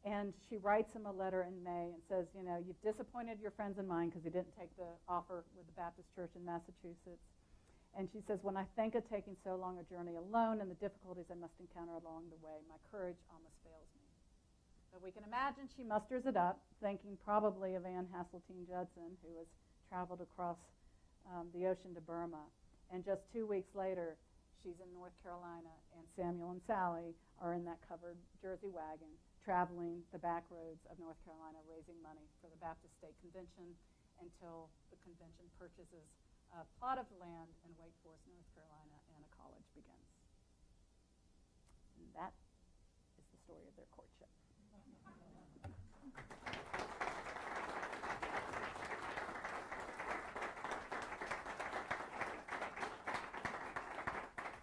And she writes him a letter in May and says, you know, you've disappointed your friends and mine because he didn't take the offer with the Baptist Church in Massachusetts. And she says, when I think of taking so long a journey alone and the difficulties I must encounter along the way, my courage almost fails me. But we can imagine she musters it up, thinking probably of Anne Hasseltine Judson, who has traveled across the ocean to Burma. And just 2 weeks later, she's in North Carolina, and Samuel and Sally are in that covered Jersey wagon, traveling the back roads of North Carolina, raising money for the Baptist State Convention until the convention purchases a plot of land in Wake Forest, North Carolina, and a college begins. And that is the story of their courtship.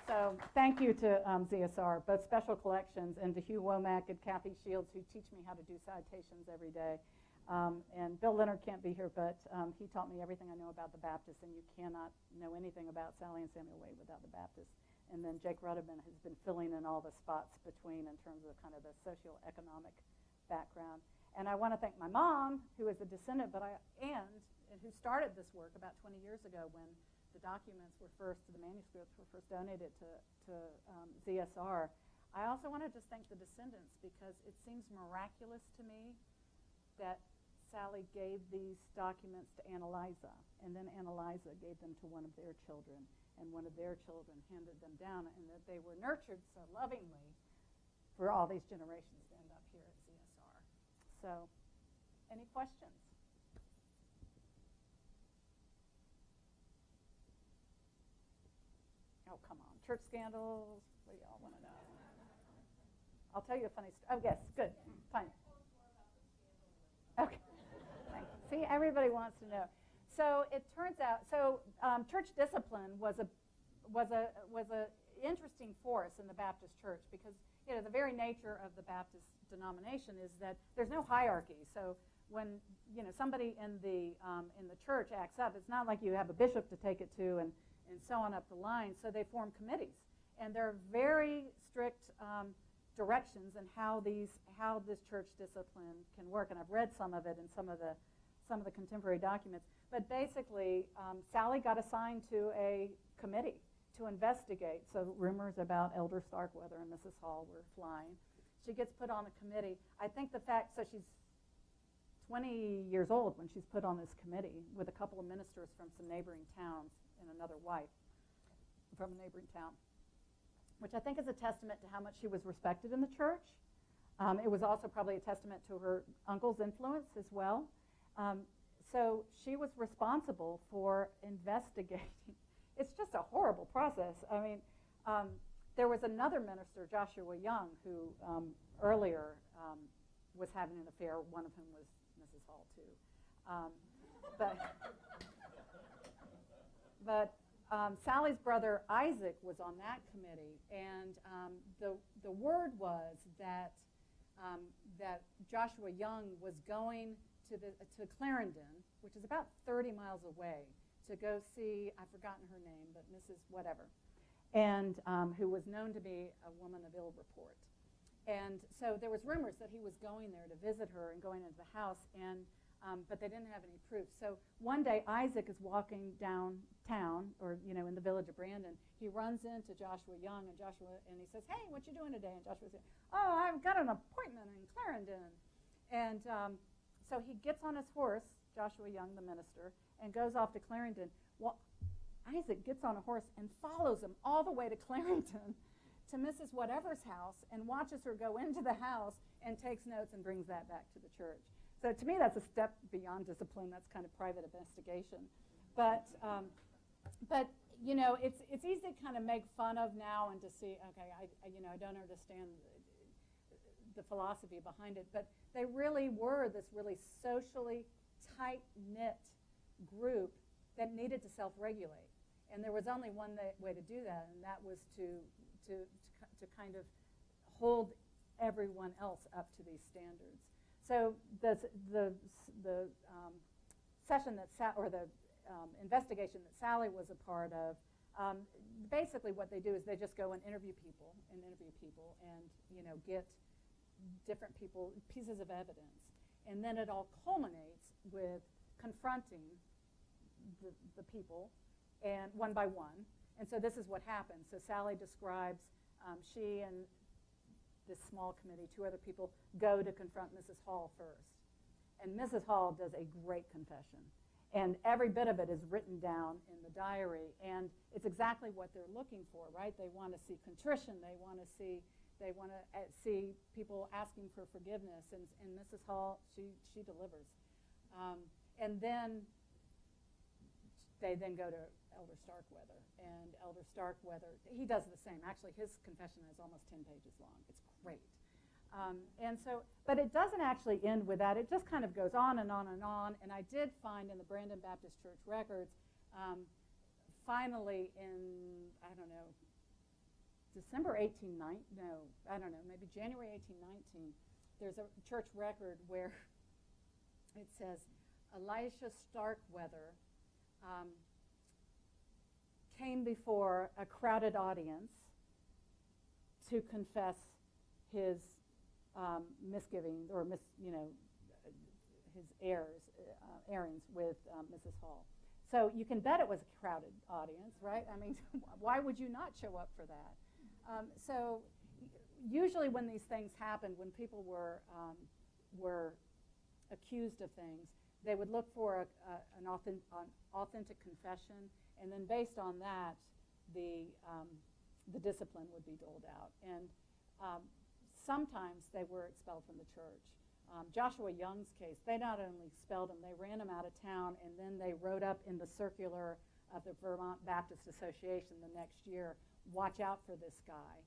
So thank you to ZSR, both Special Collections, and to Hugh Womack and Kathy Shields, who teach me how to do citations every day. And Bill Leonard can't be here, but he taught me everything I know about the Baptists, and you cannot know anything about Sally and Samuel Wade without the Baptists. And then Jake Rudderman has been filling in all the spots between in terms of kind of the socioeconomic background. And I want to thank my mom, who is a descendant, and who started this work about 20 years ago when the documents were first, the manuscripts were first donated to ZSR. I also want to just thank the descendants, because it seems miraculous to me that Sally gave these documents to Annalisa, and then Annalisa gave them to one of their children, and one of their children handed them down, and that they were nurtured so lovingly for all these generations to end up here at ZSR. So, any questions? Oh, come on. Church scandals? What do y'all want to know? I'll tell you a funny story. Oh, yes, good. Fine. Okay. Thanks. See, everybody wants to know. So it turns out, church discipline was a interesting force in the Baptist church, because the very nature of the Baptist denomination is that there's no hierarchy. So when somebody in the church acts up, it's not like you have a bishop to take it to and so on up the line. So they form committees, and there are very strict directions in how this church discipline can work. And I've read some of it in some of the contemporary documents. But basically, Sally got assigned to a committee to investigate. So rumors about Elder Starkweather and Mrs. Hall were flying. She gets put on a committee. I think so she's 20 years old when she's put on this committee with a couple of ministers from some neighboring towns and another wife from a neighboring town, which I think is a testament to how much she was respected in the church. It was also probably a testament to her uncle's influence as well. So she was responsible for investigating. It's just a horrible process. I mean, there was another minister, Joshua Young, who earlier was having an affair, one of whom was Mrs. Hall, too. But Sally's brother Isaac was on that committee, and the word was that Joshua Young was going to Clarendon, which is about 30 miles away, to go see, I've forgotten her name, but Mrs. whatever, and who was known to be a woman of ill report. And so there was rumors that he was going there to visit her and going into the house, but they didn't have any proof. So one day Isaac is walking downtown, or in the village of Brandon. He runs into Joshua Young, and he says, "Hey, what you doing today?" And Joshua says, "Oh, I've got an appointment in Clarendon." And so he gets on his horse, Joshua Young, the minister, and goes off to Clarendon. Well, Isaac gets on a horse and follows him all the way to Clarendon to Mrs. Whatever's house and watches her go into the house and takes notes and brings that back to the church. So to me, that's a step beyond discipline. That's kind of private investigation. But it's easy to kind of make fun of now and to see, okay, I don't understand the philosophy behind it, but they really were this really socially tight-knit group that needed to self-regulate. And there was only one way to do that, and that was to kind of hold everyone else up to these standards. So the session the investigation that Sally was a part of, basically what they do is they just go and interview people and get different pieces of evidence. And then it all culminates with confronting the people, and one by one. And so this is what happens. So Sally describes she and this small committee, 2 other people, go to confront Mrs. Hall first. And Mrs. Hall does a great confession. And every bit of it is written down in the diary. And it's exactly what they're looking for, right? They want to see contrition. They want to see people asking for forgiveness. And Mrs. Hall, she delivers. And then they then go to Elder Starkweather. And Elder Starkweather, he does the same. Actually, his confession is almost 10 pages long. It's great. But it doesn't actually end with that. It just kind of goes on and on and on. And I did find in the Brandon Baptist Church records, finally in, I don't know, December 1890, no, I don't know, maybe January 1819, there's a church record where it says, Elisha Starkweather came before a crowded audience to confess his misgivings or his errings with Mrs. Hall. So you can bet it was a crowded audience, right? I mean, why would you not show up for that? So usually when these things happened, when people were accused of things, they would look for an authentic confession, and then based on that, the discipline would be doled out. And sometimes they were expelled from the church. Joshua Young's case, they not only expelled him, they ran him out of town, and then they wrote up in the circular of the Vermont Baptist Association the next year, watch out for this guy,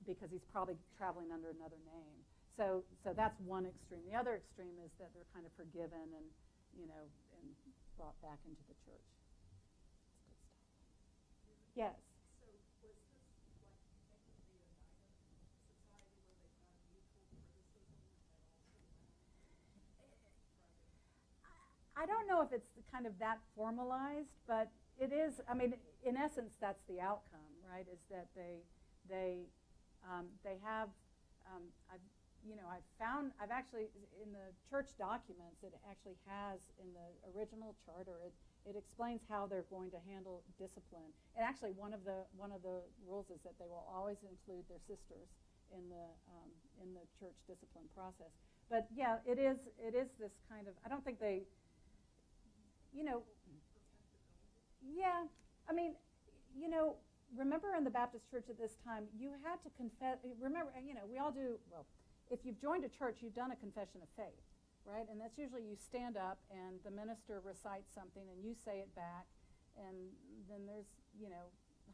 because he's probably traveling under another name. So that's one extreme. The other extreme is that they're kind of forgiven and brought back into the church. That's good stuff. Yes. So was this like technically a society where they found mutual criticism and also I don't know if it's kind of that formalized, but it is. I mean, in essence, that's the outcome, right? Is that they have. I've actually in the church documents, it actually has in the original charter. It explains how they're going to handle discipline. And actually, one of the rules is that they will always include their sisters in the church discipline process. But yeah, it is this kind of. I don't think they. Yeah. I mean, remember in the Baptist church at this time, you had to confess. Remember, we all do. Well, if you've joined a church, you've done a confession of faith, right? And that's usually you stand up and the minister recites something and you say it back, and then there's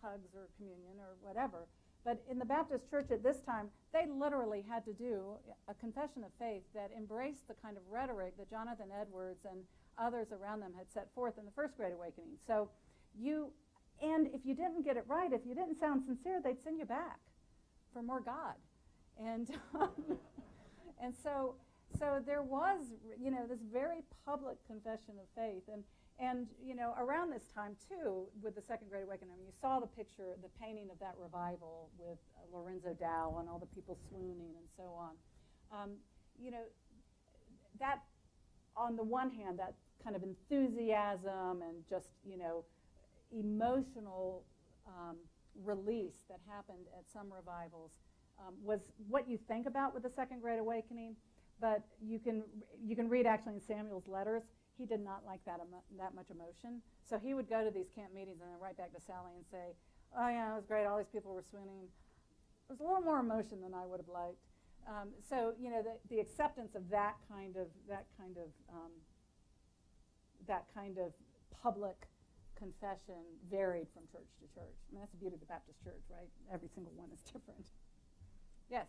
hugs or communion or whatever. But in the Baptist church at this time, they literally had to do a confession of faith that embraced the kind of rhetoric that Jonathan Edwards and others around them had set forth in the First Great Awakening. So and if you didn't get it right, if you didn't sound sincere, they'd send you back for more God. And and so there was, this very public confession of faith. And around this time, too, with the Second Great Awakening, you saw the picture, the painting of that revival with Lorenzo Dow and all the people swooning and so on. That, on the one hand, that kind of enthusiasm and just, emotional release that happened at some revivals was what you think about with the Second Great Awakening. But you can read actually in Samuel's letters, he did not like that much emotion. So he would go to these camp meetings and then write back to Sally and say, oh yeah, it was great, all these people were swooning. It was a little more emotion than I would have liked. So the acceptance of that kind of public confession varied from church to church. I mean, that's the beauty of the Baptist church, right? Every single one is different. Yes.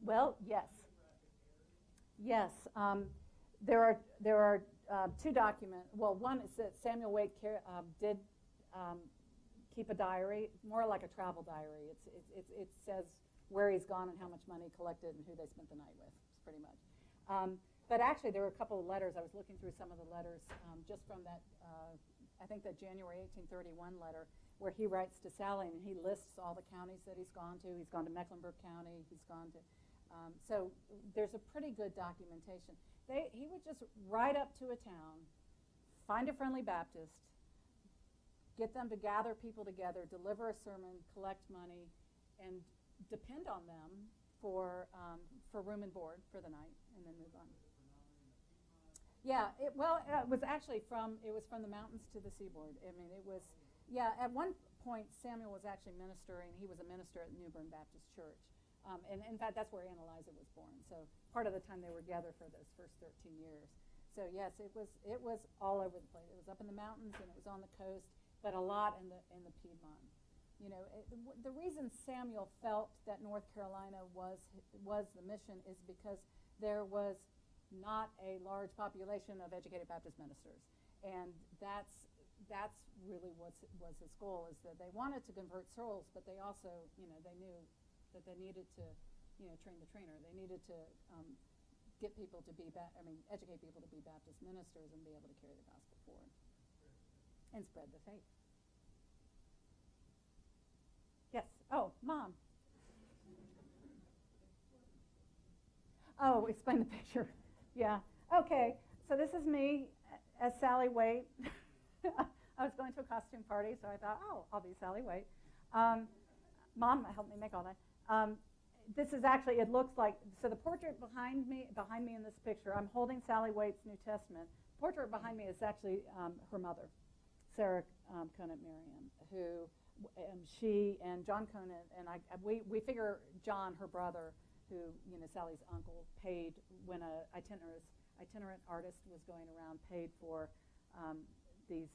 Well, yes. Yes. There are two documents. Well, one is that Samuel Waite did keep a diary, more like a travel diary. It says where he's gone and how much money he collected and who they spent the night with, pretty much. But actually, there were a couple of letters. I was looking through some of the letters just from that, I think that January 1831 letter, where he writes to Sally and he lists all the counties that he's gone to. He's gone to Mecklenburg County. He's gone to, so there's a pretty good documentation. He would just ride up to a town, find a friendly Baptist, get them to gather people together, deliver a sermon, collect money, and depend on them for room and board for the night, and then move on. Yeah, it was actually from the mountains to the seaboard. I mean, it was, yeah, at one point Samuel was actually ministering. He was a minister at New Bern Baptist Church. And in fact, that's where Anna Liza was born. So part of the time they were together for those first 13 years. So yes, it was all over the place. It was up in the mountains and it was on the coast, but a lot in the Piedmont. The reason Samuel felt that North Carolina was the mission is because there was not a large population of educated Baptist ministers, and that's really was his goal, is that they wanted to convert souls, but they also they knew that they needed to train the trainer. They needed to get people to educate people to be Baptist ministers and be able to carry the gospel forward and spread the faith. Yes. Oh, Mom. Oh, explain the picture. Yeah. Okay. So this is me as Sally Waite. I was going to a costume party, so I thought, oh, I'll be Sally Waite. Mom helped me make all that. This is actually, it looks like, so the portrait behind me in this picture, I'm holding Sally Waite's New Testament. The portrait behind me is actually her mother, Sarah Conant Merriam, who she and John Conant, and we figure John, her brother, who Sally's uncle, paid when an itinerant artist was going around, paid for these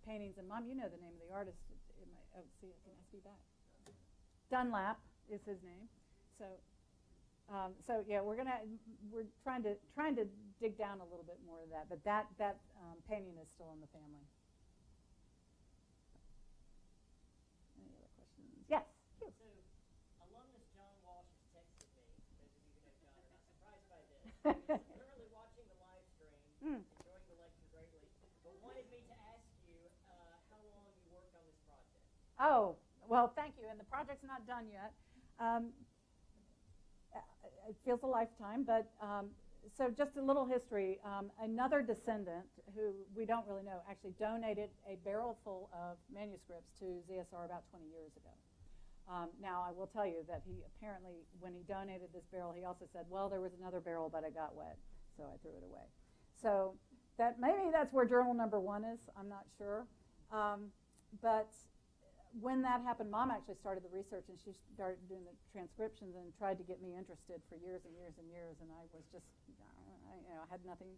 paintings. And Mom, you know the name of the artist. See, it can ask you back. Dunlap is his name. So yeah, we're trying to dig down a little bit more of that. But that painting is still in the family. Any other questions? Yes. So along this Currently watching the live stream, Mm. enjoying the lecture greatly, but wanted me to ask you how long you worked on this project. Oh, well, thank you. And the project's not done yet. It feels a lifetime, but so just a little history. Another descendant who we don't really know actually donated a barrel full of manuscripts to ZSR about 20 years ago. Now, I will tell you that he apparently, when he donated this barrel, he also said, well, there was another barrel, but it got wet, so I threw it away. So maybe that's where journal number 1 is. I'm not sure. But when that happened, Mom actually started the research, and she started doing the transcriptions and tried to get me interested for years and years and years, and I was just, had nothing,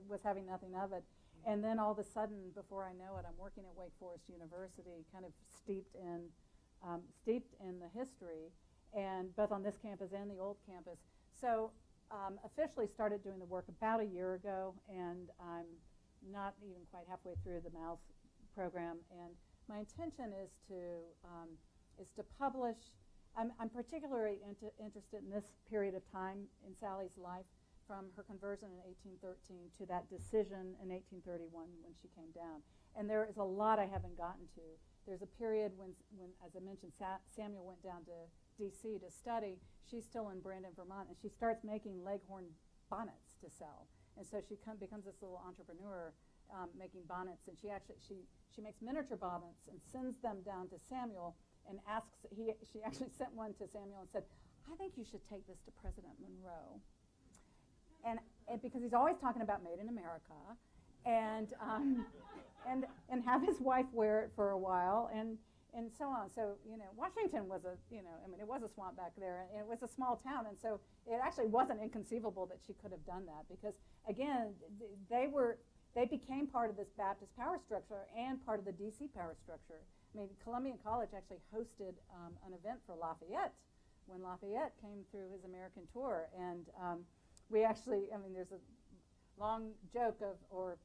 was having nothing of it. And then all of a sudden, before I know it, I'm working at Wake Forest University, kind of steeped in the history, and both on this campus and the old campus. So officially started doing the work about a year ago, and I'm not even quite halfway through the MALS program. And my intention is to publish. I'm particularly interested in this period of time in Sally's life, from her conversion in 1813 to that decision in 1831 when she came down. And there is a lot I haven't gotten to. There's a period when as I mentioned, Samuel went down to D.C. to study. She's still in Brandon, Vermont, and she starts making leghorn bonnets to sell. And so she becomes this little entrepreneur making bonnets. And she makes miniature bonnets and sends them down to Samuel and asks. She actually sent one to Samuel and said, "I think you should take this to President Monroe." And because he's always talking about made in America, and have his wife wear it for a while, and so on. So Washington was it was a swamp back there, and it was a small town, and so it actually wasn't inconceivable that she could have done that, because again, they became part of this Baptist power structure and part of the DC power structure. I mean, Columbia College actually hosted an event for Lafayette when Lafayette came through his American tour, and we actually, there's a long joke or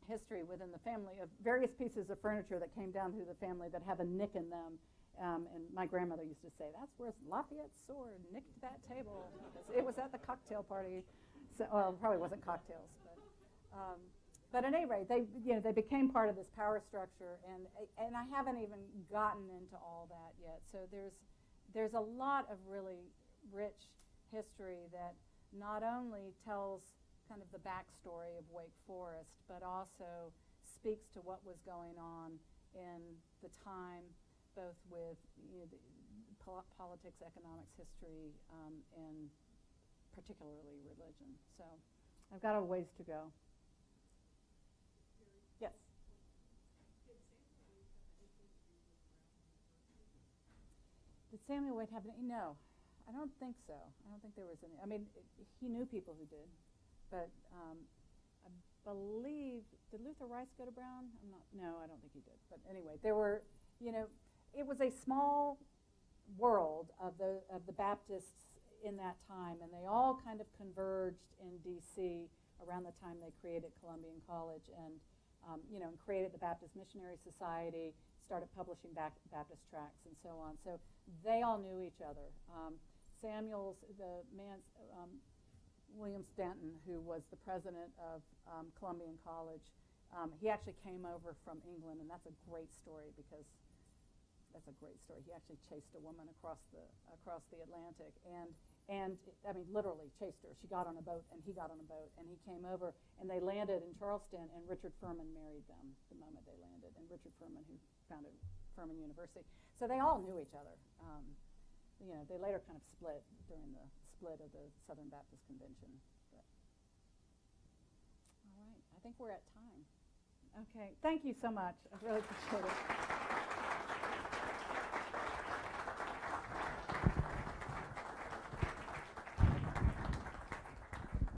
history within the family of various pieces of furniture that came down through the family that have a nick in them. And my grandmother used to say, that's where Lafayette's sword nicked that table, because it was at the cocktail party. So, well, it probably wasn't cocktails, but at any rate, they became part of this power structure, and I haven't even gotten into all that yet. So there's a lot of really rich history that not only tells kind of the backstory of Wake Forest, but also speaks to what was going on in the time, both with politics, economics, history, and particularly religion. So I've got a ways to go. Yes? Did Samuel Wade have any? No, I don't think so. I don't think there was any. I mean, he knew people who did, but I believe, did Luther Rice go to Brown? No, I don't think he did. But anyway, there were, it was a small world of the Baptists in that time, and they all kind of converged in D.C. around the time they created Columbian College, and and created the Baptist Missionary Society, started publishing Baptist tracts and so on. So they all knew each other. William Stanton, who was the president of Columbian College, he actually came over from England, and that's a great story, because he actually chased a woman across the Atlantic, and I mean, literally chased her. She got on a boat, and he got on a boat, and he came over, and they landed in Charleston, and Richard Furman married them the moment they landed, and Richard Furman, who founded Furman University. So they all knew each other. They later kind of split during the split of the Southern Baptist Convention. But. All right, I think we're at time. Okay, thank you so much. I really appreciate it.